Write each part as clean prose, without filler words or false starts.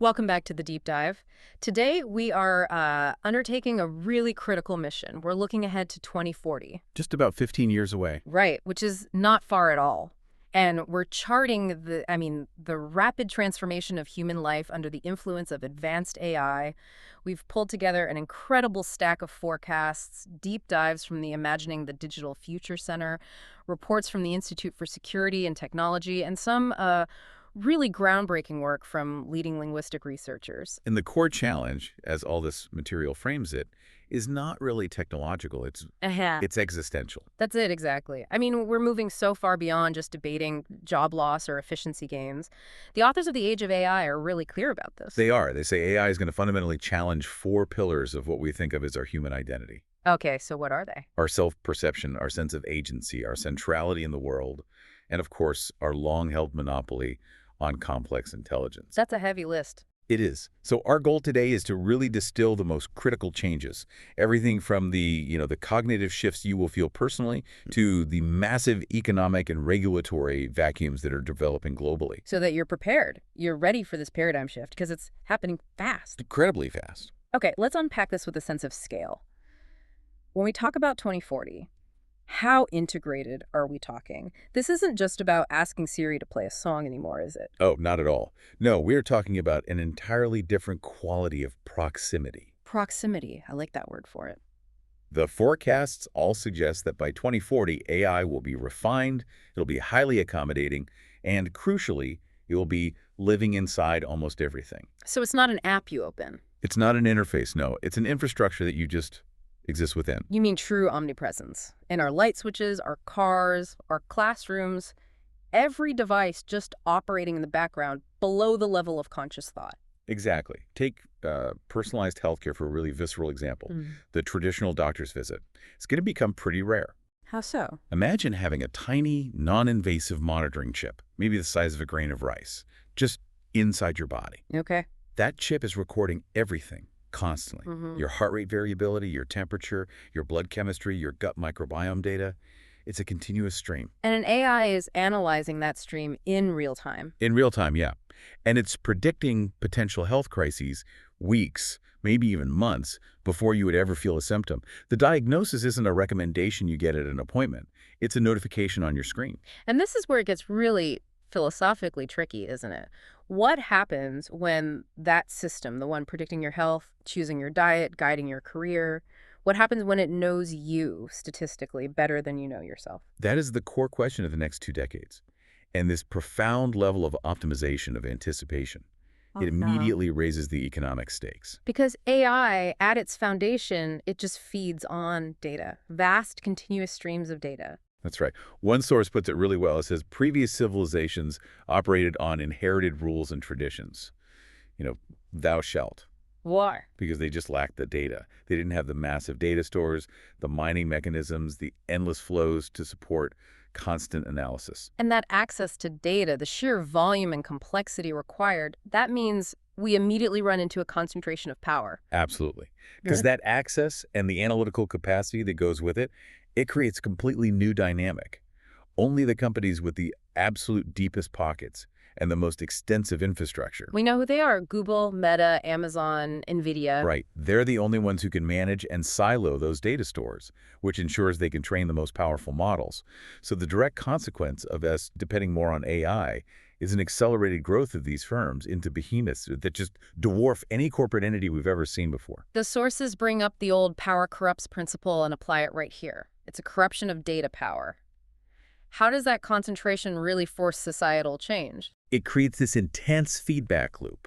Welcome back to the deep dive. Today we are undertaking a really critical mission. We're looking ahead to 2040. Just about 15 years away. Right, which is not far at all. And we're charting the rapid transformation of human life under the influence of advanced AI. We've pulled together an incredible stack of forecasts, deep dives from the Imagining the Digital Future Center, reports from the Institute for Security and Technology, and some really groundbreaking work from leading linguistic researchers. And the core challenge, as all this material frames it, is not really technological. It's existential. That's it, exactly. I mean, we're moving so far beyond just debating job loss or efficiency gains. The authors of The Age of AI are really clear about this. They are. They say AI is going to fundamentally challenge four pillars of what we think of as our human identity. Okay, so what are they? Our self-perception, our sense of agency, our centrality in the world, and of course, our long-held monopoly on complex intelligence. That's a heavy list. It is. So our goal today is to really distill the most critical changes. Everything from the cognitive shifts you will feel personally to the massive economic and regulatory vacuums that are developing globally. So that you're prepared. You're ready for this paradigm shift because it's happening fast. Incredibly fast. Okay, let's unpack this with a sense of scale. When we talk about 2040, how integrated are we talking? This isn't just about asking Siri to play a song anymore, is it? Oh, not at all. No, we're talking about an entirely different quality of proximity. Proximity. I like that word for it. The forecasts all suggest that by 2040, AI will be refined, it'll be highly accommodating, and crucially, it will be living inside almost everything. So it's not an app you open. It's not an interface, no. It's an infrastructure that you just exist within. You mean true omnipresence. In our light switches, our cars, our classrooms, every device just operating in the background below the level of conscious thought. Exactly. Take personalized healthcare for a really visceral example. The traditional doctor's visit. It's going to become pretty rare. How so? Imagine having a tiny, non-invasive monitoring chip, maybe the size of a grain of rice, just inside your body. Okay. That chip is recording everything. Constantly. Your heart rate variability, your temperature, your blood chemistry, your gut microbiome data. It's a continuous stream. And an AI is analyzing that stream in real time. In real time, yeah. And it's predicting potential health crises weeks, maybe even months, before you would ever feel a symptom. The diagnosis isn't a recommendation you get at an appointment. It's a notification on your screen. And this is where it gets really philosophically tricky, isn't it? What happens when that system, the one predicting your health, choosing your diet, guiding your career, what happens when it knows you statistically better than you know yourself? That is the core question of the next 2 decades. And this profound level of optimization, of anticipation, it immediately raises the economic stakes. Because AI, at its foundation, it just feeds on data, vast continuous streams of data. That's right. One source puts it really well. It says previous civilizations operated on inherited rules and traditions. Thou shalt. Why? Because they just lacked the data. They didn't have the massive data stores, the mining mechanisms, the endless flows to support constant analysis. And that access to data, the sheer volume and complexity required, that means we immediately run into a concentration of power. Absolutely. Because that access and the analytical capacity that goes with it, it creates a completely new dynamic. Only the companies with the absolute deepest pockets and the most extensive infrastructure. We know who they are: Google, Meta, Amazon, NVIDIA. Right. They're the only ones who can manage and silo those data stores, which ensures they can train the most powerful models. So the direct consequence of us depending more on AI is an accelerated growth of these firms into behemoths that just dwarf any corporate entity we've ever seen before. The sources bring up the old power corrupts principle and apply it right here. It's a corruption of data power. How does that concentration really force societal change? It creates this intense feedback loop.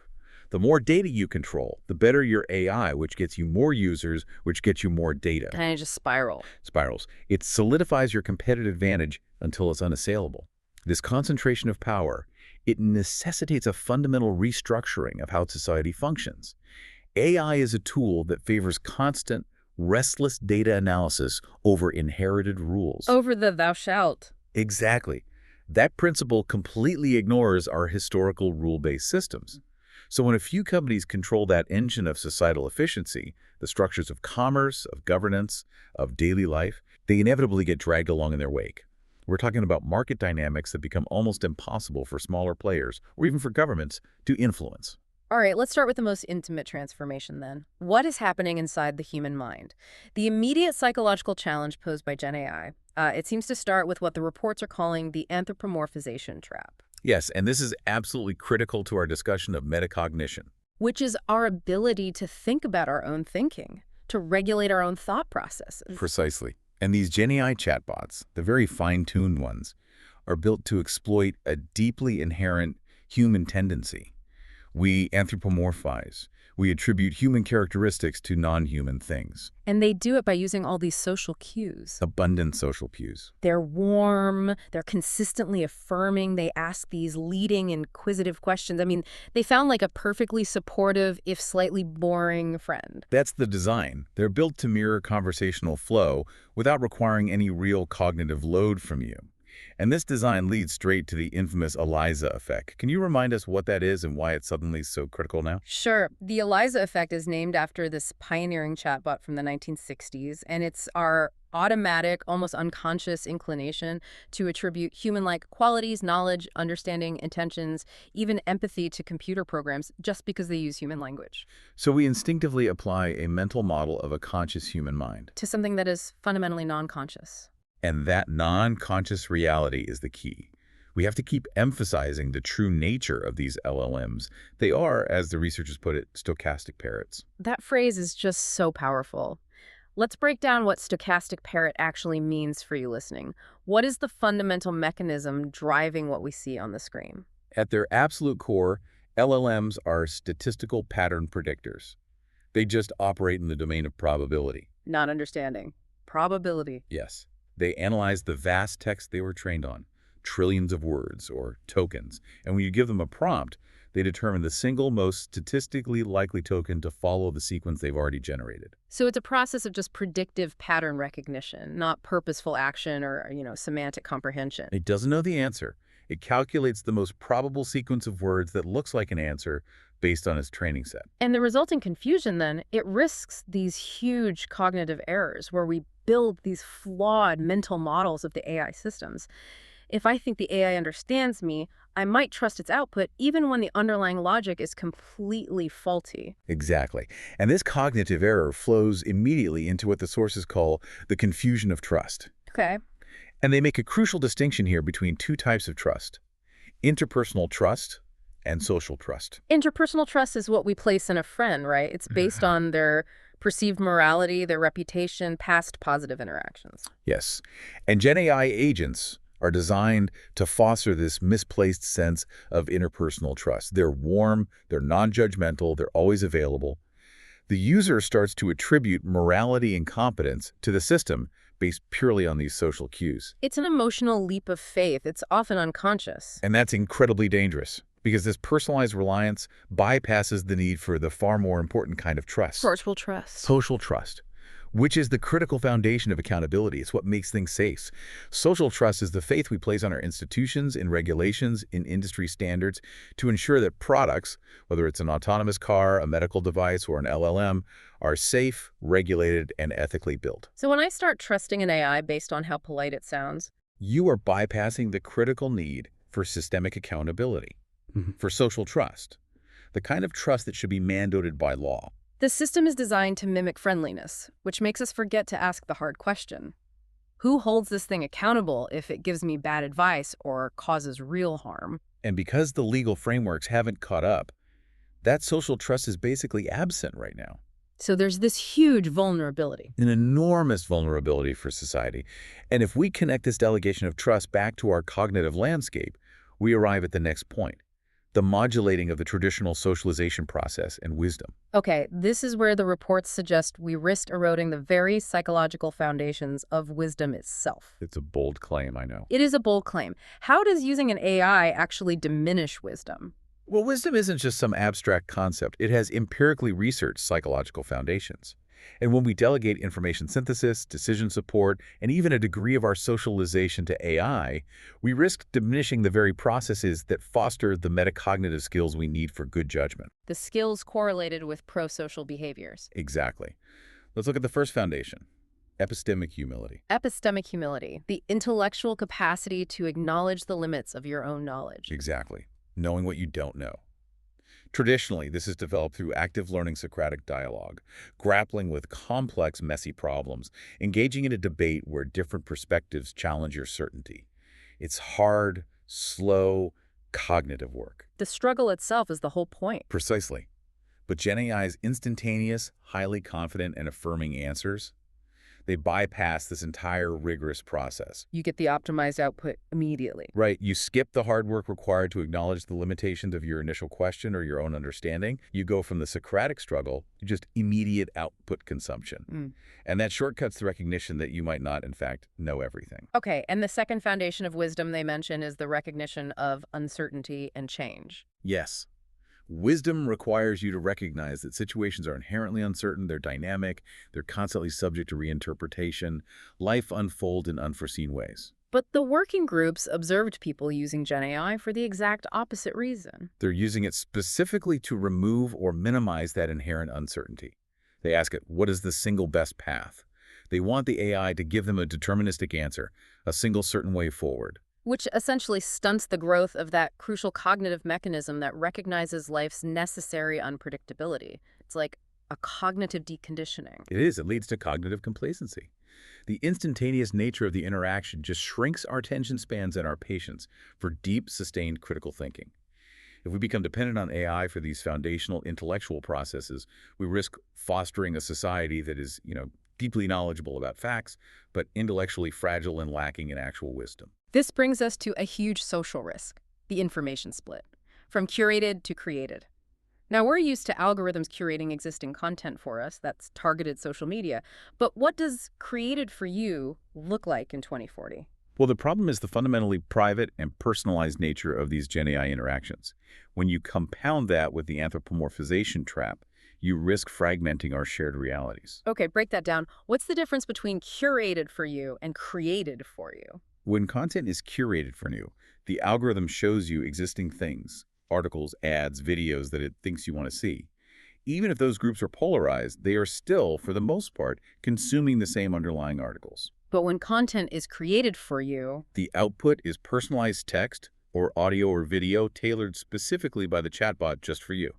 The more data you control, the better your AI, which gets you more users, which gets you more data. Kind of just Spirals. It solidifies your competitive advantage until it's unassailable. This concentration of power, it necessitates a fundamental restructuring of how society functions. AI is a tool that favors constant, restless data analysis over inherited rules. Over the thou shalt. Exactly. That principle completely ignores our historical rule-based systems. So when a few companies control that engine of societal efficiency, the structures of commerce, of governance, of daily life, they inevitably get dragged along in their wake. We're talking about market dynamics that become almost impossible for smaller players, or even for governments, to influence. All right, let's start with the most intimate transformation then. What is happening inside the human mind? The immediate psychological challenge posed by Gen AI, it seems to start with what the reports are calling the anthropomorphization trap, Yes, and this is absolutely critical to our discussion of metacognition. which is our ability to think about our own thinking, to regulate our own thought processes. Precisely. And these Gen AI chatbots, the very fine-tuned ones, are built to exploit a deeply inherent human tendency. We anthropomorphize. We attribute human characteristics to non-human things. And they do it by using all these social cues. Abundant social cues. They're warm, they're consistently affirming, they ask these leading, inquisitive questions. I mean, they found like a perfectly supportive, if slightly boring friend. That's the design. They're built to mirror conversational flow without requiring any real cognitive load from you. And this design leads straight to the infamous ELIZA effect. Can you remind us what that is and why it's suddenly so critical now? Sure, the ELIZA effect is named after this pioneering chatbot from the 1960s, and it's our automatic, almost unconscious inclination to attribute human-like qualities, knowledge, understanding, intentions, even empathy to computer programs just because they use human language. So we instinctively apply a mental model of a conscious human mind. To something that is fundamentally non-conscious. And that non-conscious reality is the key. We have to keep emphasizing the true nature of these LLMs. They are, as the researchers put it, stochastic parrots. That phrase is just so powerful. Let's break down what stochastic parrot actually means for you listening. What is the fundamental mechanism driving what we see on the screen? At their absolute core, LLMs are statistical pattern predictors. They just operate in the domain of probability. Not understanding. Probability. Yes. They analyze the vast text they were trained on, trillions of words or tokens, and when you give them a prompt, they determine the single most statistically likely token to follow the sequence they've already generated. So it's a process of just predictive pattern recognition, not purposeful action or, semantic comprehension. It doesn't know the answer. It calculates the most probable sequence of words that looks like an answer based on its training set. And the resulting confusion, then, it risks these huge cognitive errors where we build these flawed mental models of the AI systems. If I think the AI understands me, I might trust its output even when the underlying logic is completely faulty. Exactly. And this cognitive error flows immediately into what the sources call the confusion of trust. Okay. And they make a crucial distinction here between two types of trust: interpersonal trust and social trust. Interpersonal trust is what we place in a friend, right? It's based on their perceived morality, their reputation, past positive interactions. Yes. And Gen AI agents are designed to foster this misplaced sense of interpersonal trust. They're warm, they're non-judgmental, they're always available. The user starts to attribute morality and competence to the system based purely on these social cues. It's an emotional leap of faith. It's often unconscious. And that's incredibly dangerous because this personalized reliance bypasses the need for the far more important kind of trust. Social trust. Social trust, which is the critical foundation of accountability. It's what makes things safe. Social trust is the faith we place on our institutions, in regulations, in industry standards to ensure that products, whether it's an autonomous car, a medical device, or an LLM, are safe, regulated, and ethically built. So when I start trusting an AI based on how polite it sounds, You are bypassing the critical need for systemic accountability, for social trust, the kind of trust that should be mandated by law. the system is designed to mimic friendliness, which makes us forget to ask the hard question. Who holds this thing accountable if it gives me bad advice or causes real harm? And because the legal frameworks haven't caught up, that social trust is basically absent right now. So there's this huge vulnerability. An enormous vulnerability for society. And if we connect this delegation of trust back to our cognitive landscape, we arrive at the next point: the modulating of the traditional socialization process and wisdom. Okay, this is where the reports suggest we risk eroding the very psychological foundations of wisdom itself. It's a bold claim, I know. It is a bold claim. How does using an AI actually diminish wisdom? Well, wisdom isn't just some abstract concept. It has empirically researched psychological foundations. And when we delegate information synthesis, decision support, and even a degree of our socialization to AI, we risk diminishing the very processes that foster the metacognitive skills we need for good judgment. The skills correlated with pro-social behaviors. Exactly. Let's look at the first foundation: epistemic humility. Epistemic humility, the intellectual capacity to acknowledge the limits of your own knowledge. Exactly. Knowing what you don't know. Traditionally, this is developed through active learning Socratic dialogue, grappling with complex, messy problems, engaging in a debate where different perspectives challenge your certainty. It's hard, slow, cognitive work. The struggle itself is the whole point. Precisely. But Gen AI's instantaneous, highly confident, and affirming answers, they bypass this entire rigorous process. You get the optimized output immediately. Right, you skip the hard work required to acknowledge the limitations of your initial question or your own understanding. You go from the Socratic struggle to just immediate output consumption. And that shortcuts the recognition that you might not, in fact, know everything. Okay, and the second foundation of wisdom they mention is the recognition of uncertainty and change. Yes. Wisdom requires you to recognize that situations are inherently uncertain, they're dynamic, they're constantly subject to reinterpretation. Life unfolds in unforeseen ways. But the working groups observed people using Gen AI for the exact opposite reason. They're using it specifically to remove or minimize that inherent uncertainty. They ask it, what is the single best path? They want the AI to give them a deterministic answer, a single certain way forward. Which essentially stunts the growth of that crucial cognitive mechanism that recognizes life's necessary unpredictability. It's like a cognitive deconditioning. It is. It leads to cognitive complacency. The instantaneous nature of the interaction just shrinks our attention spans and our patience for deep, sustained critical thinking. If we become dependent on AI for these foundational intellectual processes, we risk fostering a society that is, deeply knowledgeable about facts, but intellectually fragile and lacking in actual wisdom. This brings us to a huge social risk, the information split, from curated to created. Now, we're used to algorithms curating existing content for us, that's targeted social media, but what does created for you look like in 2040? Well, the problem is the fundamentally private and personalized nature of these Gen AI interactions. When you compound that with the anthropomorphization trap, you risk fragmenting our shared realities. Okay, break that down. What's the difference between curated for you and created for you? When content is curated for you, the algorithm shows you existing things, articles, ads, videos that it thinks you want to see. Even if those groups are polarized, they are still, for the most part, consuming the same underlying articles. But when content is created for you, the output is personalized text or audio or video tailored specifically by the chatbot just for you,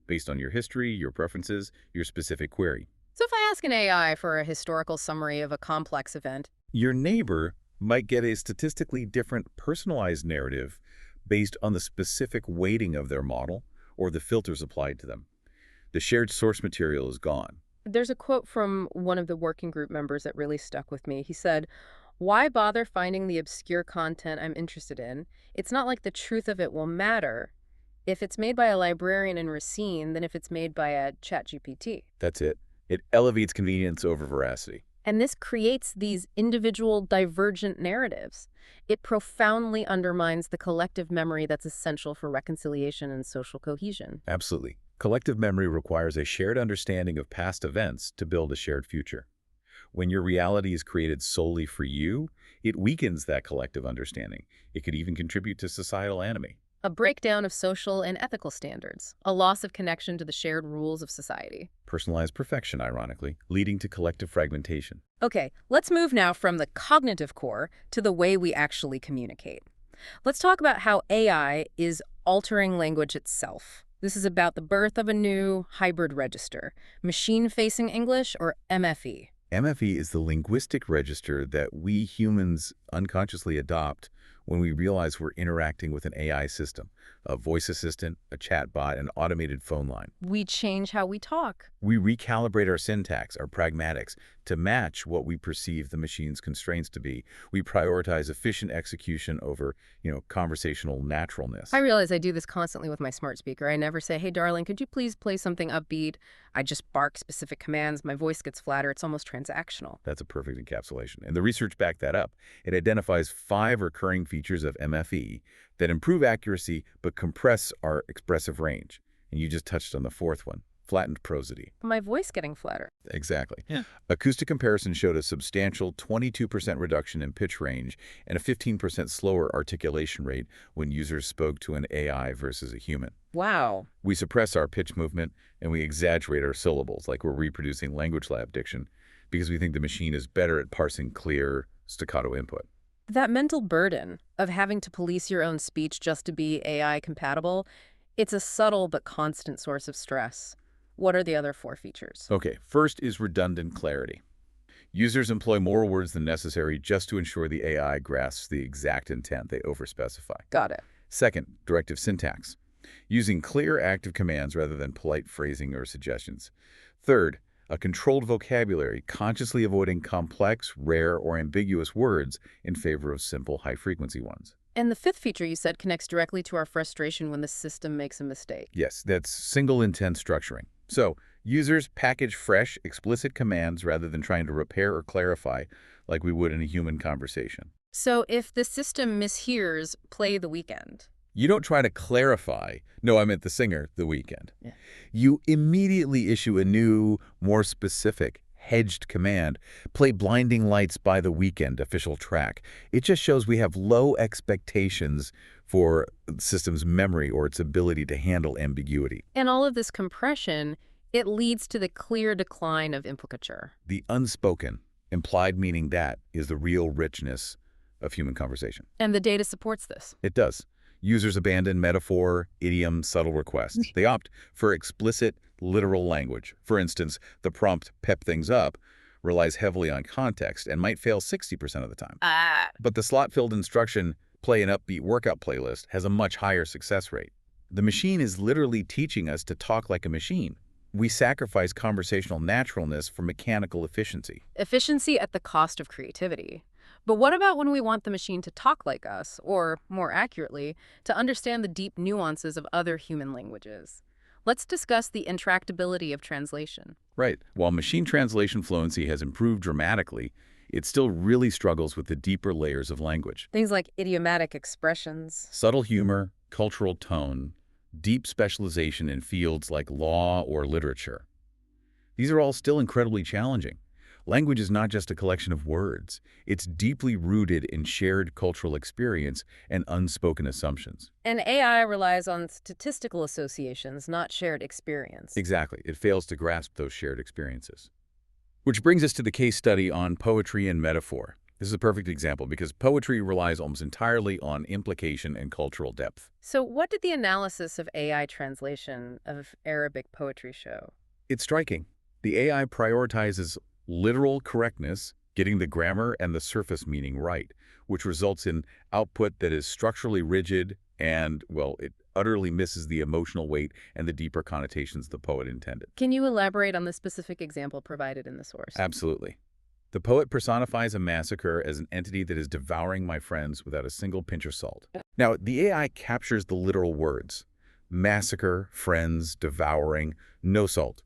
based on your history, your preferences, your specific query. So if I ask an AI for a historical summary of a complex event, your neighbor might get a statistically different personalized narrative based on the specific weighting of their model or the filters applied to them. The shared source material is gone. There's a quote from one of the working group members that really stuck with me. He said, "Why bother finding the obscure content I'm interested in? It's not like the truth of it will matter if it's made by a librarian in Racine than if it's made by a ChatGPT." That's it. It elevates convenience over veracity. And this creates these individual divergent narratives. It profoundly undermines the collective memory that's essential for reconciliation and social cohesion. Absolutely. Collective memory requires a shared understanding of past events to build a shared future. When your reality is created solely for you, it weakens that collective understanding. It could even contribute to societal enemy. A breakdown of social and ethical standards, a loss of connection to the shared rules of society. Personalized perfection, ironically, leading to collective fragmentation. Okay, let's move now from the cognitive core to the way we actually communicate. Let's talk about how AI is altering language itself. This is about the birth of a new hybrid register, machine-facing English, or MFE. MFE is the linguistic register that we humans unconsciously adopt when we realize we're interacting with an AI system, a voice assistant, a chatbot, an automated phone line. We change how we talk. We recalibrate our syntax, our pragmatics, to match what we perceive the machine's constraints to be. We prioritize efficient execution over, conversational naturalness. I realize I do this constantly with my smart speaker. I never say, "Hey, darling, could you please play something upbeat?" I just bark specific commands. My voice gets flatter. It's almost transactional. That's a perfect encapsulation. And the research backed that up. It identifies 5 recurring features of MFE that improve accuracy but compress our expressive range. And you just touched on the 4th one, flattened prosody. My voice getting flatter. Exactly. Yeah. Acoustic comparison showed a substantial 22% reduction in pitch range and a 15% slower articulation rate when users spoke to an AI versus a human. Wow. We suppress our pitch movement and we exaggerate our syllables like we're reproducing language lab diction because we think the machine is better at parsing clear, staccato input. That mental burden of having to police your own speech just to be AI compatible, It's a subtle but constant source of stress. What are the other four features? Okay, first is redundant clarity. Users employ more words than necessary just to ensure the AI grasps the exact intent they overspecify. Got it. Second, directive syntax, using clear active commands rather than polite phrasing or suggestions. Third, a controlled vocabulary, consciously avoiding complex, rare, or ambiguous words in favor of simple, high-frequency ones. And the fifth feature you said connects directly to our frustration when the system makes a mistake. Yes, that's single intent structuring. So, users package fresh, explicit commands rather than trying to repair or clarify like we would in a human conversation. So if the system mishears "play the weekend." You don't try to clarify, no, I meant the singer, The Weekend. Yeah. You immediately issue a new, more specific, hedged command, play Blinding Lights by The Weekend official track. It just shows we have low expectations for the system's memory or its ability to handle ambiguity. And all of this compression, it leads to the clear decline of implicature. The unspoken, implied meaning that is the real richness of human conversation. And the data supports this. It does. Users abandon metaphor, idiom, subtle requests. They opt for explicit, literal language. For instance, the prompt "pep things up" relies heavily on context and might fail 60% of the time. But the slot-filled instruction, "play an upbeat workout playlist," has a much higher success rate. The machine is literally teaching us to talk like a machine. We sacrifice conversational naturalness for mechanical efficiency. Efficiency at the cost of creativity. But what about when we want the machine to talk like us, or, more accurately, to understand the deep nuances of other human languages? Let's discuss the intractability of translation. Right. While machine translation fluency has improved dramatically, it still really struggles with the deeper layers of language. Things like idiomatic expressions. Subtle humor, cultural tone, deep specialization in fields like law or literature. These are all still incredibly challenging. Language is not just a collection of words. It's deeply rooted in shared cultural experience and unspoken assumptions. And AI relies on statistical associations, not shared experience. Exactly. It fails to grasp those shared experiences. Which brings us to the case study on poetry and metaphor. This is a perfect example because poetry relies almost entirely on implication and cultural depth. So what did the analysis of AI translation of Arabic poetry show? It's striking. The AI prioritizes literal correctness, getting the grammar and the surface meaning right, which results in output that is structurally rigid and, well, it utterly misses the emotional weight and the deeper connotations the poet intended. Can you elaborate on the specific example provided in the source? Absolutely. The poet personifies a massacre as an entity that is devouring my friends without a single pinch of salt. Now, the AI captures the literal words: massacre, friends, devouring, no salt.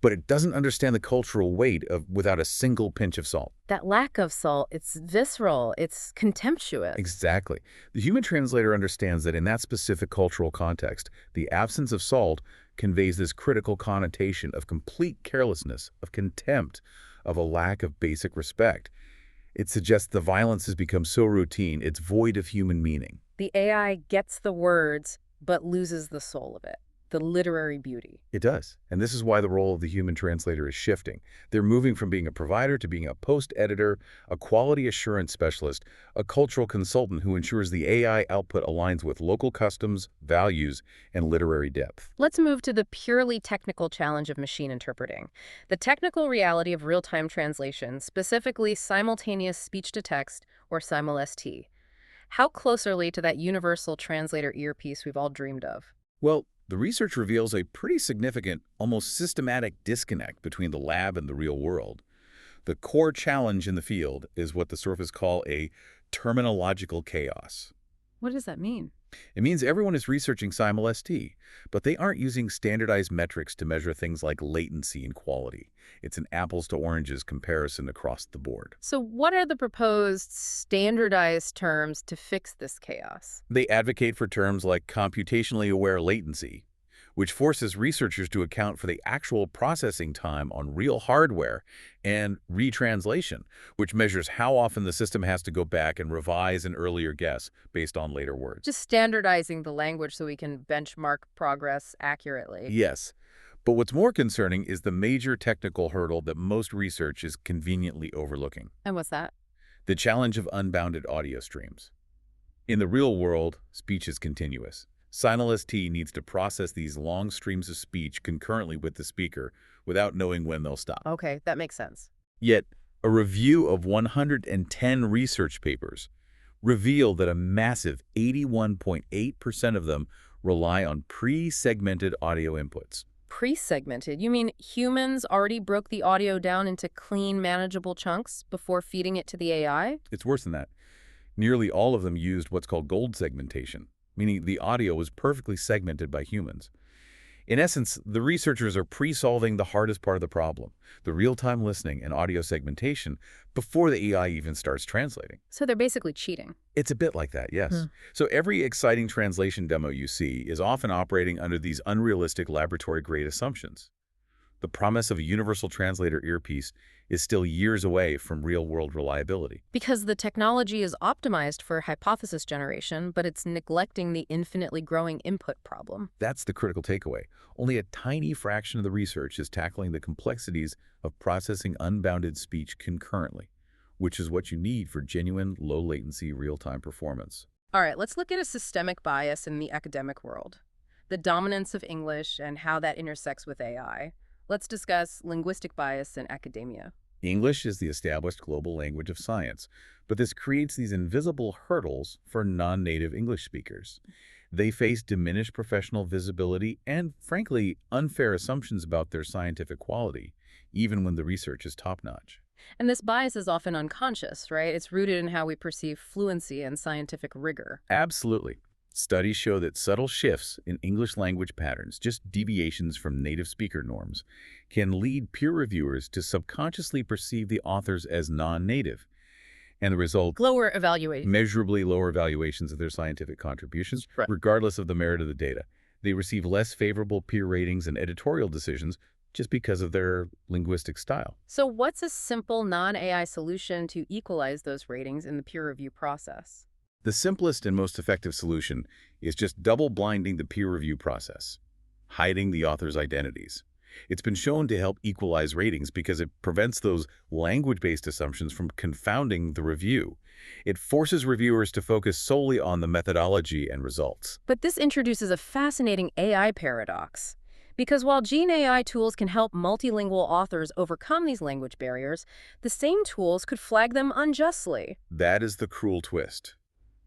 But it doesn't understand the cultural weight of without a single pinch of salt. That lack of salt, it's visceral, it's contemptuous. Exactly. The human translator understands that in that specific cultural context, the absence of salt conveys this critical connotation of complete carelessness, of contempt, of a lack of basic respect. It suggests the violence has become so routine, it's void of human meaning. The AI gets the words, but loses the soul of it, the literary beauty. It does. And this is why the role of the human translator is shifting. They're moving from being a provider to being a post-editor, a quality assurance specialist, a cultural consultant who ensures the AI output aligns with local customs, values, and literary depth. Let's move to the purely technical challenge of machine interpreting. The technical reality of real-time translation, specifically simultaneous speech-to-text, or simul-ST. How close are we to that universal translator earpiece we've all dreamed of? Well, the research reveals a pretty significant, almost systematic disconnect between the lab and the real world. The core challenge in the field is what the surface call a terminological chaos. What does that mean? It means everyone is researching simul-ST, but they aren't using standardized metrics to measure things like latency and quality. It's an apples to oranges comparison across the board. So what are the proposed standardized terms to fix this chaos? They advocate for terms like computationally aware latency, which forces researchers to account for the actual processing time on real hardware, and retranslation, which measures how often the system has to go back and revise an earlier guess based on later words. Just standardizing the language so we can benchmark progress accurately. Yes. But what's more concerning is the major technical hurdle that most research is conveniently overlooking: And what's that? the challenge of unbounded audio streams. In the real world, speech is continuous. SignalST needs to process these long streams of speech concurrently with the speaker without knowing when they'll stop. Okay, that makes sense. Yet, a review of 110 research papers revealed that a massive 81.8% of them rely on pre-segmented audio inputs. Pre-segmented? You mean humans already broke the audio down into clean, manageable chunks before feeding it to the AI? It's worse than that. Nearly all of them used what's called gold segmentation, meaning the audio was perfectly segmented by humans. In essence, the researchers are pre-solving the hardest part of the problem, the real-time listening and audio segmentation, before the AI even starts translating. So they're basically cheating. It's a bit like that, yes. So every exciting translation demo you see is often operating under these unrealistic laboratory-grade assumptions. The promise of a universal translator earpiece is still years away from real-world reliability. Because the technology is optimized for hypothesis generation, but it's neglecting the infinitely growing input problem. That's the critical takeaway. Only a tiny fraction of the research is tackling the complexities of processing unbounded speech concurrently, which is what you need for genuine, low-latency, real-time performance. All right, let's look at a systemic bias in the academic world. The dominance of English and how that intersects with AI. Let's discuss linguistic bias in academia. English is the established global language of science, but this creates these invisible hurdles for non-native English speakers. They face diminished professional visibility and, frankly, unfair assumptions about their scientific quality, even when the research is top-notch. And this bias is often unconscious, right? It's rooted in how we perceive fluency and scientific rigor. Absolutely. Studies show that subtle shifts in English language patterns, just deviations from native speaker norms, can lead peer reviewers to subconsciously perceive the authors as non-native. And the result, Lower evaluation. measurably lower valuations of their scientific contributions, Right. regardless of the merit of the data. They receive less favorable peer ratings and editorial decisions just because of their linguistic style. So what's a simple non-AI solution to equalize those ratings in the peer review process? The simplest and most effective solution is just double-blinding the peer review process, hiding the author's identities. It's been shown to help equalize ratings because it prevents those language-based assumptions from confounding the review. It forces reviewers to focus solely on the methodology and results. But this introduces a fascinating AI paradox. Because while Gene AI tools can help multilingual authors overcome these language barriers, the same tools could flag them unjustly. That is the cruel twist.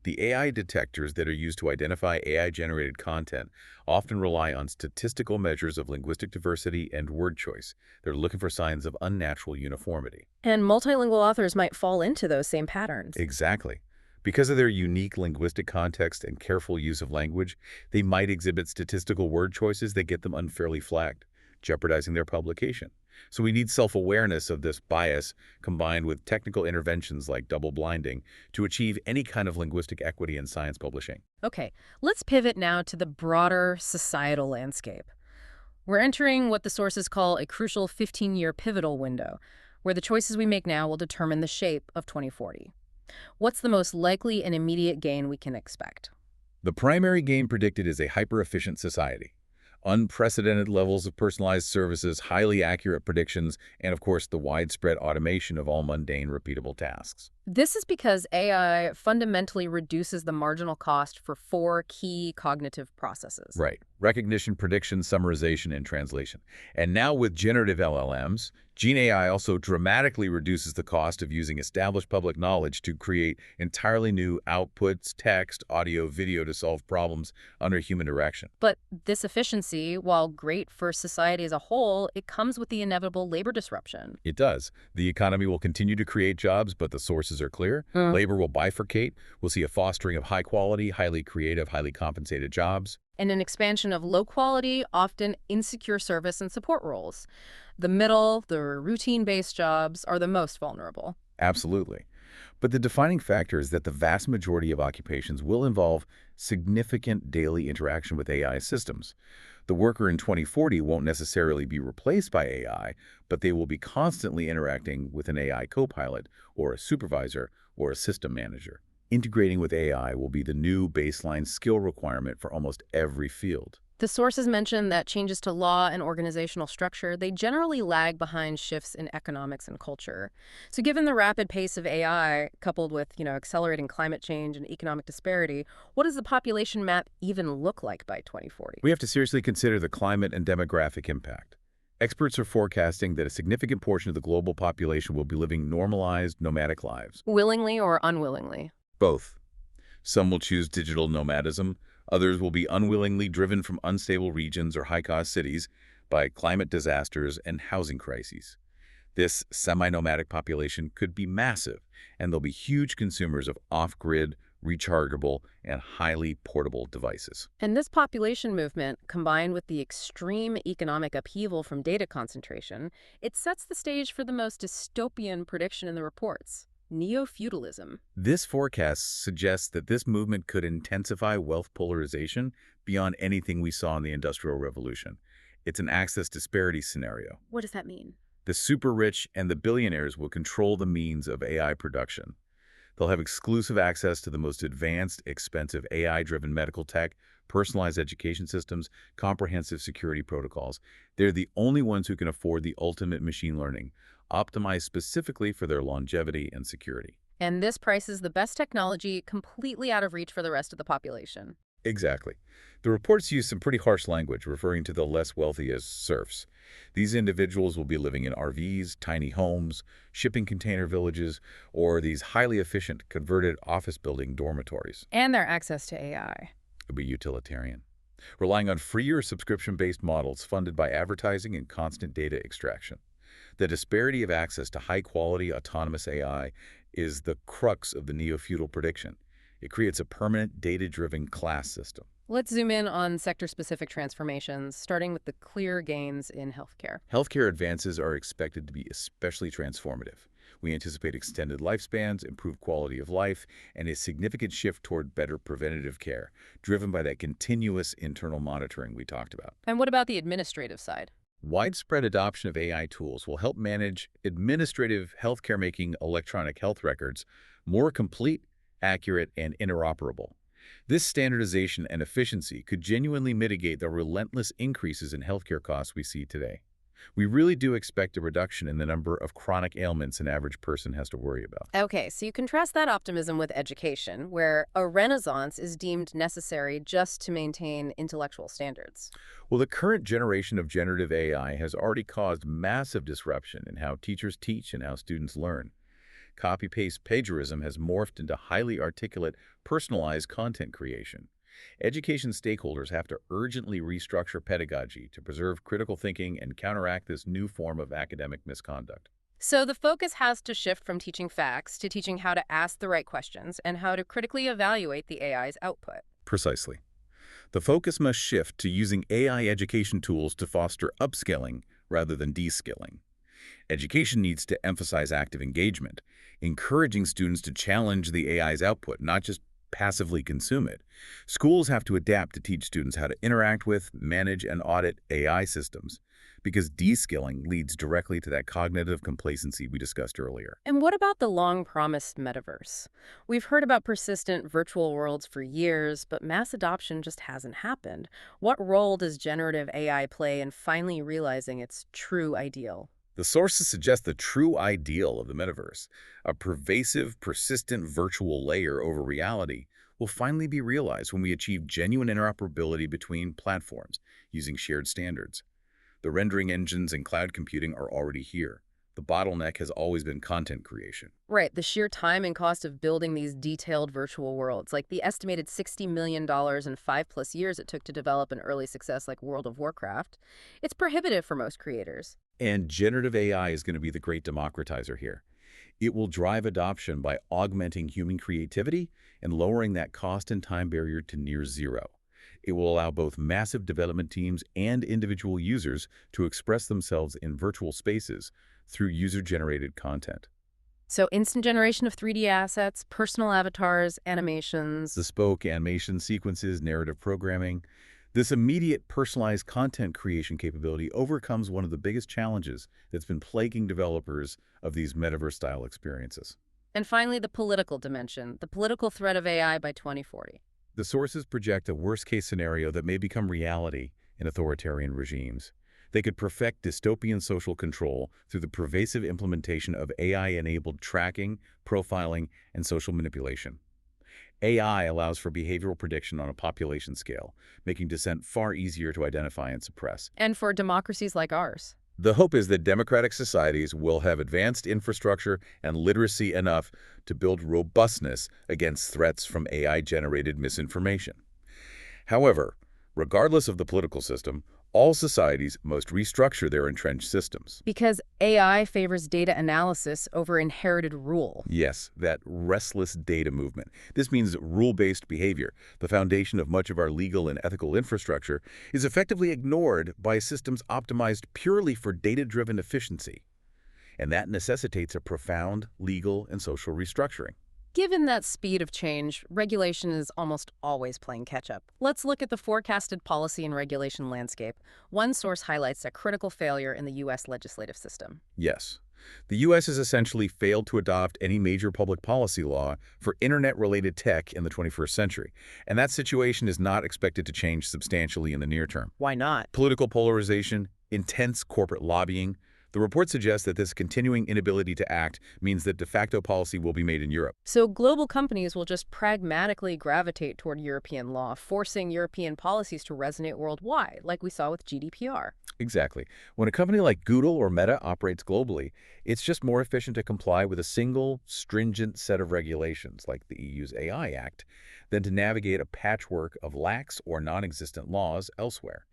The AI detectors that are used to identify AI-generated content often rely on statistical measures of linguistic diversity and word choice. They're looking for signs of unnatural uniformity. And multilingual authors might fall into those same patterns. Exactly. Because of their unique linguistic context and careful use of language, they might exhibit statistical word choices that get them unfairly flagged, jeopardizing their publication. So we need self-awareness of this bias combined with technical interventions like double-blinding to achieve any kind of linguistic equity in science publishing. Okay, let's pivot now to the broader societal landscape. We're entering what the sources call a crucial 15-year pivotal window, where the choices we make now will determine the shape of 2040. What's the most likely and immediate gain we can expect? The primary gain predicted is a hyper-efficient society. Unprecedented levels of personalized services, highly accurate predictions, and of course the widespread automation of all mundane, repeatable tasks. This is because AI fundamentally reduces the marginal cost for 4 key cognitive processes. Right. Recognition, prediction, summarization, and translation. And now with generative LLMs, Gene AI also dramatically reduces the cost of using established public knowledge to create entirely new outputs, text, audio, video to solve problems under human direction. But this efficiency, while great for society as a whole, it comes with the inevitable labor disruption. It does. The economy will continue to create jobs, but the sources are clear. Labor will bifurcate. We'll see a fostering of high-quality, highly creative, highly compensated jobs. And an expansion of low-quality, often insecure service and support roles. The middle, the routine-based jobs are the most vulnerable. Absolutely. But the defining factor is that the vast majority of occupations will involve significant daily interaction with AI systems. The worker in 2040 won't necessarily be replaced by AI, but they will be constantly interacting with an AI co-pilot or a supervisor or a system manager. Integrating with AI will be the new baseline skill requirement for almost every field. The sources mention that changes to law and organizational structure, they generally lag behind shifts in economics and culture. So given the rapid pace of AI, coupled with, accelerating climate change and economic disparity, what does the population map even look like by 2040? We have to seriously consider the climate and demographic impact. Experts are forecasting that a significant portion of the global population will be living normalized, nomadic lives. Willingly or unwillingly? Both. Some will choose digital nomadism, others will be unwillingly driven from unstable regions or high-cost cities by climate disasters and housing crises. This semi-nomadic population could be massive, and they'll be huge consumers of off-grid, rechargeable, and highly portable devices. And this population movement, combined with the extreme economic upheaval from data concentration, it sets the stage for the most dystopian prediction in the reports: neo-feudalism. This forecast suggests that this movement could intensify wealth polarization beyond anything we saw in the Industrial Revolution. It's an access disparity scenario. What does that mean? The super rich and the billionaires will control the means of AI production. They'll have exclusive access to the most advanced, expensive AI-driven medical tech, personalized education systems, comprehensive security protocols. They're the only ones who can afford the ultimate machine learning, optimized specifically for their longevity and security. And this prices the best technology completely out of reach for the rest of the population. Exactly. The reports use some pretty harsh language, referring to the less wealthy as serfs. These individuals will be living in RVs, tiny homes, shipping container villages, or these highly efficient converted office building dormitories. And their access to AI. It'll be utilitarian, relying on free or subscription-based models funded by advertising and constant data extraction. The disparity of access to high-quality autonomous AI is the crux of the neo-feudal prediction. It creates a permanent data-driven class system. Let's zoom in on sector-specific transformations, starting with the clear gains in healthcare. Healthcare advances are expected to be especially transformative. We anticipate extended lifespans, improved quality of life, and a significant shift toward better preventative care, driven by that continuous internal monitoring we talked about. And what about the administrative side? Widespread adoption of AI tools will help manage administrative healthcare, making electronic health records more complete, accurate, and interoperable. This standardization and efficiency could genuinely mitigate the relentless increases in healthcare costs we see today. We really do expect a reduction in the number of chronic ailments an average person has to worry about. Okay, so you contrast that optimism with education, where a renaissance is deemed necessary just to maintain intellectual standards. Well, the current generation of generative AI has already caused massive disruption in how teachers teach and how students learn. Copy-paste plagiarism has morphed into highly articulate, personalized content creation. Education stakeholders have to urgently restructure pedagogy to preserve critical thinking and counteract this new form of academic misconduct. So the focus has to shift from teaching facts to teaching how to ask the right questions and how to critically evaluate the AI's output. Precisely. The focus must shift to using AI education tools to foster upskilling rather than de-skilling. Education needs to emphasize active engagement, encouraging students to challenge the AI's output, not just passively consume it. Schools have to adapt to teach students how to interact with, manage, and audit AI systems, because de-skilling leads directly to that cognitive complacency we discussed earlier. And what about the long-promised metaverse? We've heard about persistent virtual worlds for years, but mass adoption just hasn't happened. What role does generative AI play in finally realizing its true ideal? The sources suggest the true ideal of the metaverse, a pervasive, persistent virtual layer over reality, will finally be realized when we achieve genuine interoperability between platforms using shared standards. The rendering engines and cloud computing are already here. The bottleneck has always been content creation. Right, the sheer time and cost of building these detailed virtual worlds, like the estimated $60 million in 5+ years it took to develop an early success like World of Warcraft, it's prohibitive for most creators. And generative AI is going to be the great democratizer here. It will drive adoption by augmenting human creativity and lowering that cost and time barrier to near zero. It will allow both massive development teams and individual users to express themselves in virtual spaces through user-generated content. So instant generation of 3D assets, personal avatars, animations. Bespoke animation sequences, narrative programming. This immediate personalized content creation capability overcomes one of the biggest challenges that's been plaguing developers of these metaverse-style experiences. And finally, the political dimension, the political threat of AI by 2040. The sources project a worst-case scenario that may become reality in authoritarian regimes. They could perfect dystopian social control through the pervasive implementation of AI-enabled tracking, profiling, and social manipulation. AI allows for behavioral prediction on a population scale, making dissent far easier to identify and suppress. And for democracies like ours. The hope is that democratic societies will have advanced infrastructure and literacy enough to build robustness against threats from AI-generated misinformation. However, regardless of the political system, all societies must restructure their entrenched systems. Because AI favors data analysis over inherited rule. Yes, that restless data movement. This means rule-based behavior, the foundation of much of our legal and ethical infrastructure, is effectively ignored by systems optimized purely for data-driven efficiency. And that necessitates a profound legal and social restructuring. Given that speed of change, regulation is almost always playing catch-up. Let's look at the forecasted policy and regulation landscape. One source highlights a critical failure in the U.S. legislative system. Yes. The U.S. has essentially failed to adopt any major public policy law for internet-related tech in the 21st century, and that situation is not expected to change substantially in the near term. Why not? Political polarization, intense corporate lobbying. The report suggests that this continuing inability to act means that de facto policy will be made in Europe. So global companies will just pragmatically gravitate toward European law, forcing European policies to resonate worldwide, like we saw with GDPR. Exactly. When a company like Google or Meta operates globally, it's just more efficient to comply with a single, stringent set of regulations, like the EU's AI Act, than to navigate a patchwork of lax or non-existent laws elsewhere.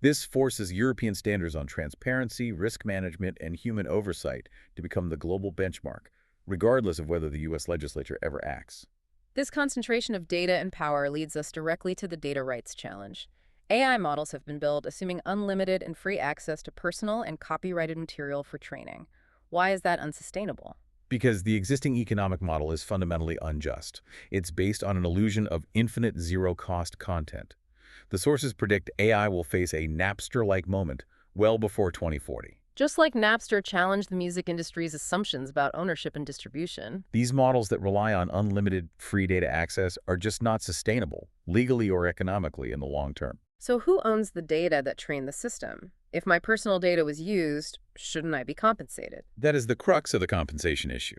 This forces European standards on transparency, risk management, and human oversight to become the global benchmark, regardless of whether the U.S. legislature ever acts. This concentration of data and power leads us directly to the data rights challenge. AI models have been built assuming unlimited and free access to personal and copyrighted material for training. Why is that unsustainable? Because the existing economic model is fundamentally unjust. It's based on an illusion of infinite zero-cost content. The sources predict AI will face a Napster-like moment well before 2040. Just like Napster challenged the music industry's assumptions about ownership and distribution. These models that rely on unlimited free data access are just not sustainable, legally or economically, in the long term. So who owns the data that trained the system? If my personal data was used, shouldn't I be compensated? That is the crux of the compensation issue.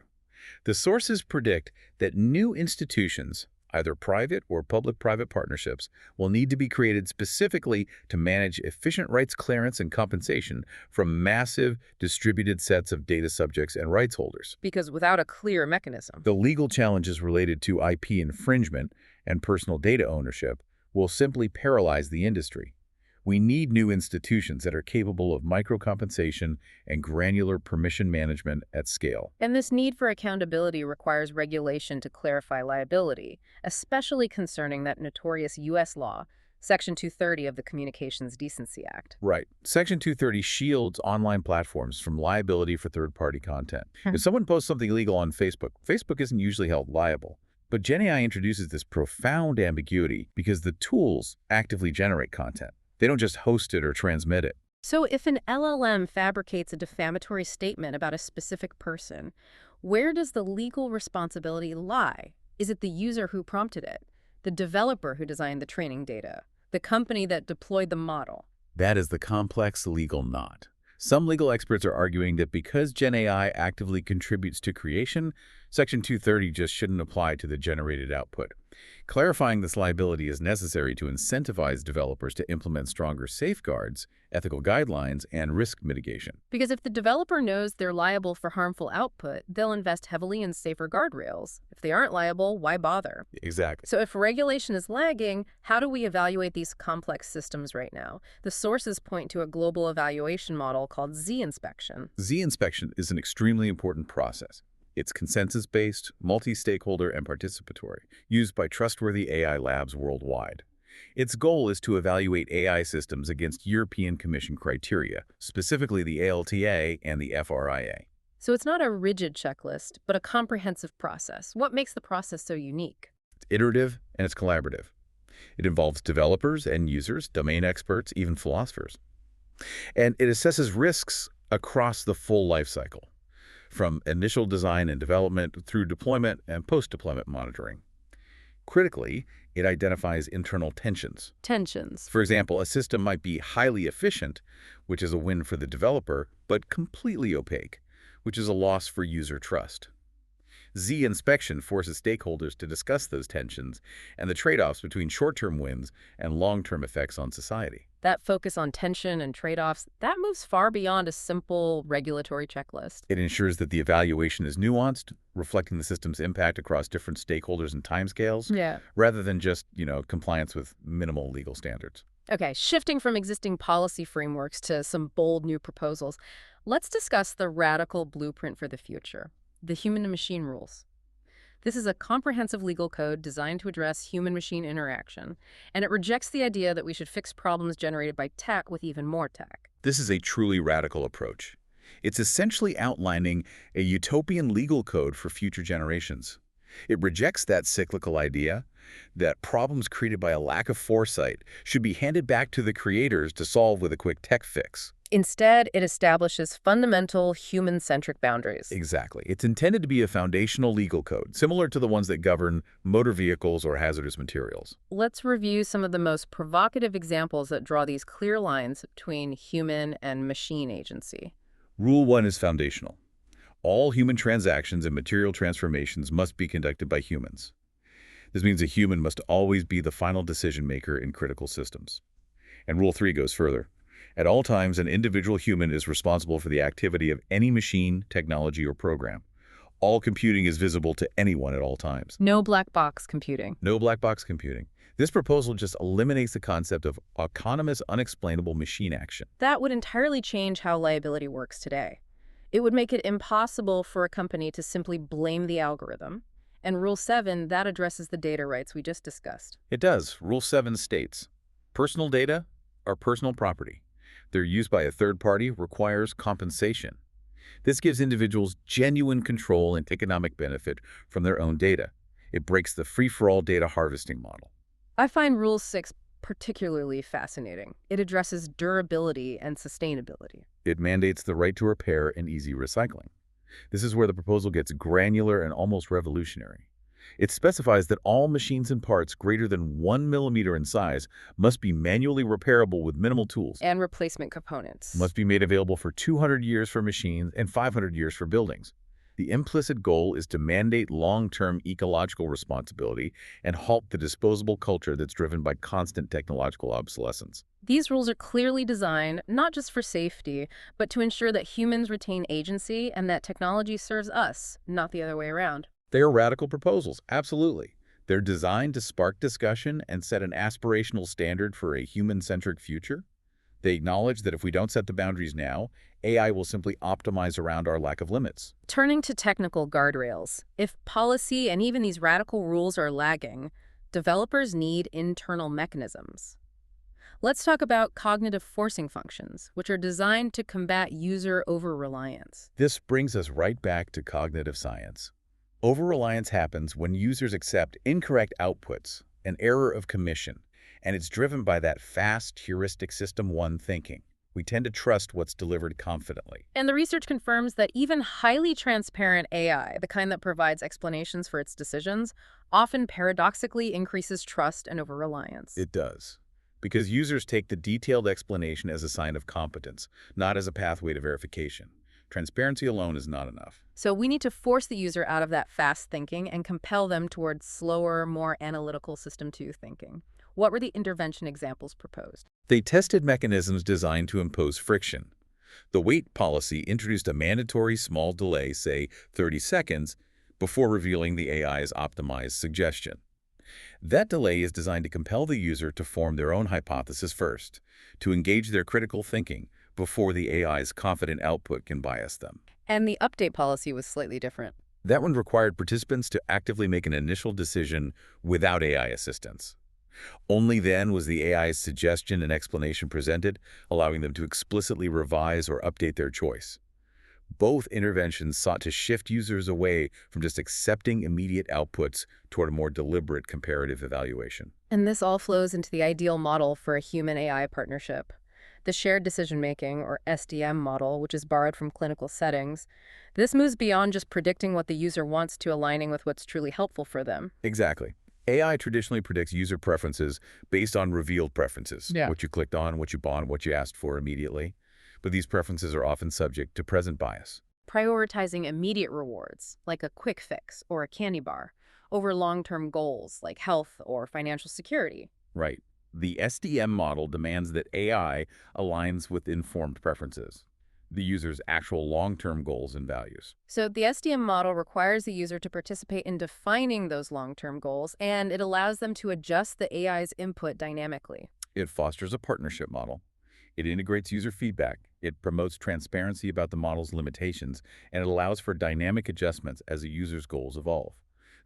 The sources predict that new institutions, either private or public-private partnerships, will need to be created specifically to manage efficient rights clearance and compensation from massive, distributed sets of data subjects and rights holders. Because without a clear mechanism, The legal challenges related to IP infringement and personal data ownership will simply paralyze the industry. We need new institutions that are capable of micro-compensation and granular permission management at scale. And this need for accountability requires regulation to clarify liability, especially concerning that notorious U.S. law, Section 230 of the Communications Decency Act. Right. Section 230 shields online platforms from liability for third-party content. If someone posts something illegal on Facebook, Facebook isn't usually held liable. But GenAI introduces this profound ambiguity because the tools actively generate content. They don't just host it or transmit it. So if an LLM fabricates a defamatory statement about a specific person, where does the legal responsibility lie? Is it the user who prompted it, the developer who designed the training data, the company that deployed the model? That is the complex legal knot. Some legal experts are arguing that because GenAI actively contributes to creation, Section 230 just shouldn't apply to the generated output. Clarifying this liability is necessary to incentivize developers to implement stronger safeguards, ethical guidelines, and risk mitigation. Because if the developer knows they're liable for harmful output, they'll invest heavily in safer guardrails. If they aren't liable, why bother? Exactly. So if regulation is lagging, how do we evaluate these complex systems right now? The sources point to a global evaluation model called Z-inspection. Z-inspection is an extremely important process. It's consensus-based, multi-stakeholder, and participatory, used by trustworthy AI labs worldwide. Its goal is to evaluate AI systems against European Commission criteria, specifically the ALTA and the FRIA. So it's not a rigid checklist, but a comprehensive process. What makes the process so unique? It's iterative and it's collaborative. It involves developers and users, domain experts, even philosophers. And it assesses risks across the full life cycle, from initial design and development through deployment and post-deployment monitoring. Critically, it identifies internal tensions. Tensions. For example, a system might be highly efficient, which is a win for the developer, but completely opaque, which is a loss for user trust. Z inspection forces stakeholders to discuss those tensions and the trade-offs between short-term wins and long-term effects on society. That focus on tension and trade-offs, that moves far beyond a simple regulatory checklist. It ensures that the evaluation is nuanced, reflecting the system's impact across different stakeholders and timescales, Yeah. rather than just, compliance with minimal legal standards. Okay, shifting from existing policy frameworks to some bold new proposals, let's discuss the radical blueprint for the future, the human-to-machine rules. This is a comprehensive legal code designed to address human-machine interaction, and it rejects the idea that we should fix problems generated by tech with even more tech. This is a truly radical approach. It's essentially outlining a utopian legal code for future generations. It rejects that cyclical idea that problems created by a lack of foresight should be handed back to the creators to solve with a quick tech fix. Instead, it establishes fundamental human-centric boundaries. Exactly. It's intended to be a foundational legal code, similar to the ones that govern motor vehicles or hazardous materials. Let's review some of the most provocative examples that draw these clear lines between human and machine agency. Rule 1 is foundational. All human transactions and material transformations must be conducted by humans. This means a human must always be the final decision maker in critical systems. And Rule 3 goes further. At all times, an individual human is responsible for the activity of any machine, technology, or program. All computing is visible to anyone at all times. No black box computing. No black box computing. This proposal just eliminates the concept of autonomous, unexplainable machine action. That would entirely change how liability works today. It would make it impossible for a company to simply blame the algorithm. And Rule 7, that addresses the data rights we just discussed. It does. Rule 7 states, personal data are personal property. Their use by a third party requires compensation. This gives individuals genuine control and economic benefit from their own data. It breaks the free-for-all data harvesting model. I find Rule 6 particularly fascinating. It addresses durability and sustainability. It mandates the right to repair and easy recycling. This is where the proposal gets granular and almost revolutionary. It specifies that all machines and parts greater than 1 millimeter in size must be manually repairable with minimal tools. And replacement components. Must be made available for 200 years for machines and 500 years for buildings. The implicit goal is to mandate long-term ecological responsibility and halt the disposable culture that's driven by constant technological obsolescence. These rules are clearly designed not just for safety, but to ensure that humans retain agency and that technology serves us, not the other way around. They are radical proposals, absolutely. They're designed to spark discussion and set an aspirational standard for a human-centric future. They acknowledge that if we don't set the boundaries now, AI will simply optimize around our lack of limits. Turning to technical guardrails, if policy and even these radical rules are lagging, developers need internal mechanisms. Let's talk about cognitive forcing functions, which are designed to combat user over-reliance. This brings us right back to cognitive science. Over-reliance happens when users accept incorrect outputs, an error of commission, and it's driven by that fast, heuristic System 1 thinking. We tend to trust what's delivered confidently. And the research confirms that even highly transparent AI, the kind that provides explanations for its decisions, often paradoxically increases trust and over-reliance. It does. Because users take the detailed explanation as a sign of competence, not as a pathway to verification. Transparency alone is not enough. So we need to force the user out of that fast thinking and compel them towards slower, more analytical System 2 thinking. What were the intervention examples proposed? They tested mechanisms designed to impose friction. The wait policy introduced a mandatory small delay, say 30 seconds, before revealing the AI's optimized suggestion. That delay is designed to compel the user to form their own hypothesis first, to engage their critical thinking before the AI's confident output can bias them. And the update policy was slightly different. That one required participants to actively make an initial decision without AI assistance. Only then was the AI's suggestion and explanation presented, allowing them to explicitly revise or update their choice. Both interventions sought to shift users away from just accepting immediate outputs toward a more deliberate comparative evaluation. And this all flows into the ideal model for a human-AI partnership. The shared decision-making, or SDM model, which is borrowed from clinical settings. This moves beyond just predicting what the user wants to aligning with what's truly helpful for them. Exactly. AI traditionally predicts user preferences based on revealed preferences, Yeah. what you clicked on, what you bought, what you asked for immediately. But these preferences are often subject to present bias. Prioritizing immediate rewards, like a quick fix or a candy bar, over long-term goals like health or financial security. Right. The SDM model demands that AI aligns with informed preferences, the user's actual long-term goals and values. So the SDM model requires the user to participate in defining those long-term goals, and it allows them to adjust the AI's input dynamically. It fosters a partnership model. It integrates user feedback. It promotes transparency about the model's limitations, and it allows for dynamic adjustments as a user's goals evolve.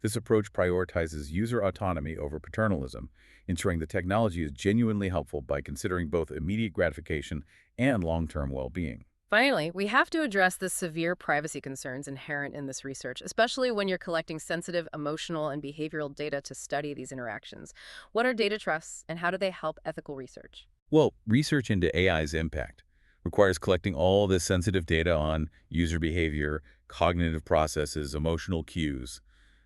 This approach prioritizes user autonomy over paternalism, ensuring the technology is genuinely helpful by considering both immediate gratification and long-term well-being. Finally, we have to address the severe privacy concerns inherent in this research, especially when you're collecting sensitive, emotional, and behavioral data to study these interactions. What are data trusts, and how do they help ethical research? Well, research into AI's impact requires collecting all this sensitive data on user behavior, cognitive processes, emotional cues.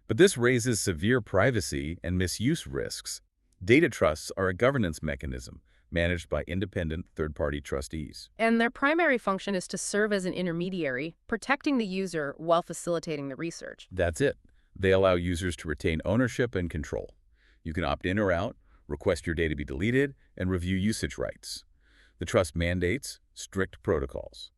But this raises severe privacy and misuse risks. Data trusts are a governance mechanism managed by independent third-party trustees. And their primary function is to serve as an intermediary, protecting the user while facilitating the research. That's it. They allow users to retain ownership and control. You can opt in or out, request your data be deleted, and review usage rights. The trust mandates strict protocols.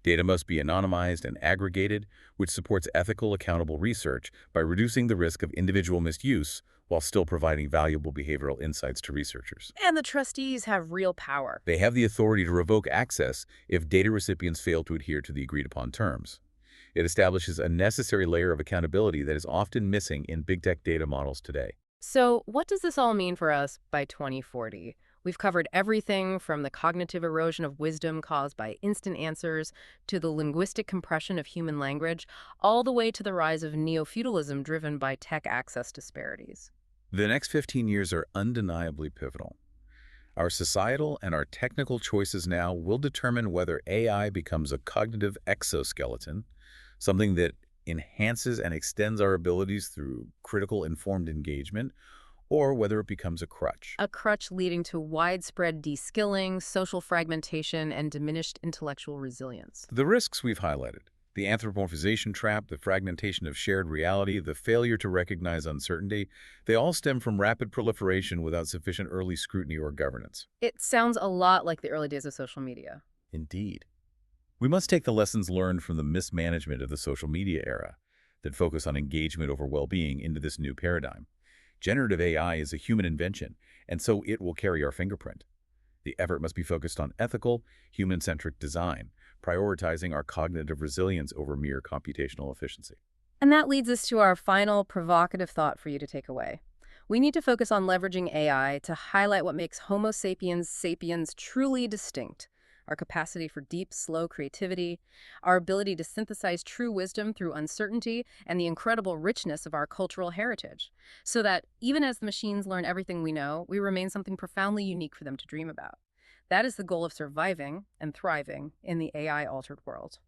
Data must be anonymized and aggregated, which supports ethical, accountable research by reducing the risk of individual misuse while still providing valuable behavioral insights to researchers. And the trustees have real power. They have the authority to revoke access if data recipients fail to adhere to the agreed-upon terms. It establishes a necessary layer of accountability that is often missing in big tech data models today. So, what does this all mean for us by 2040? We've covered everything from the cognitive erosion of wisdom caused by instant answers to the linguistic compression of human language, all the way to the rise of neo-feudalism driven by tech access disparities. The next 15 years are undeniably pivotal. Our societal and our technical choices now will determine whether AI becomes a cognitive exoskeleton, something that enhances and extends our abilities through critical informed engagement, or whether it becomes a crutch. A crutch leading to widespread de-skilling, social fragmentation, and diminished intellectual resilience. The risks we've highlighted, the anthropomorphization trap, the fragmentation of shared reality, the failure to recognize uncertainty, they all stem from rapid proliferation without sufficient early scrutiny or governance. It sounds a lot like the early days of social media. Indeed. We must take the lessons learned from the mismanagement of the social media era that focus on engagement over well-being into this new paradigm. Generative AI is a human invention, and so it will carry our fingerprint. The effort must be focused on ethical, human-centric design, prioritizing our cognitive resilience over mere computational efficiency. And that leads us to our final provocative thought for you to take away. We need to focus on leveraging AI to highlight what makes Homo sapiens sapiens truly distinct. Our capacity for deep, slow creativity, our ability to synthesize true wisdom through uncertainty, and the incredible richness of our cultural heritage. So that even as the machines learn everything we know, we remain something profoundly unique for them to dream about. That is the goal of surviving and thriving in the AI-altered world.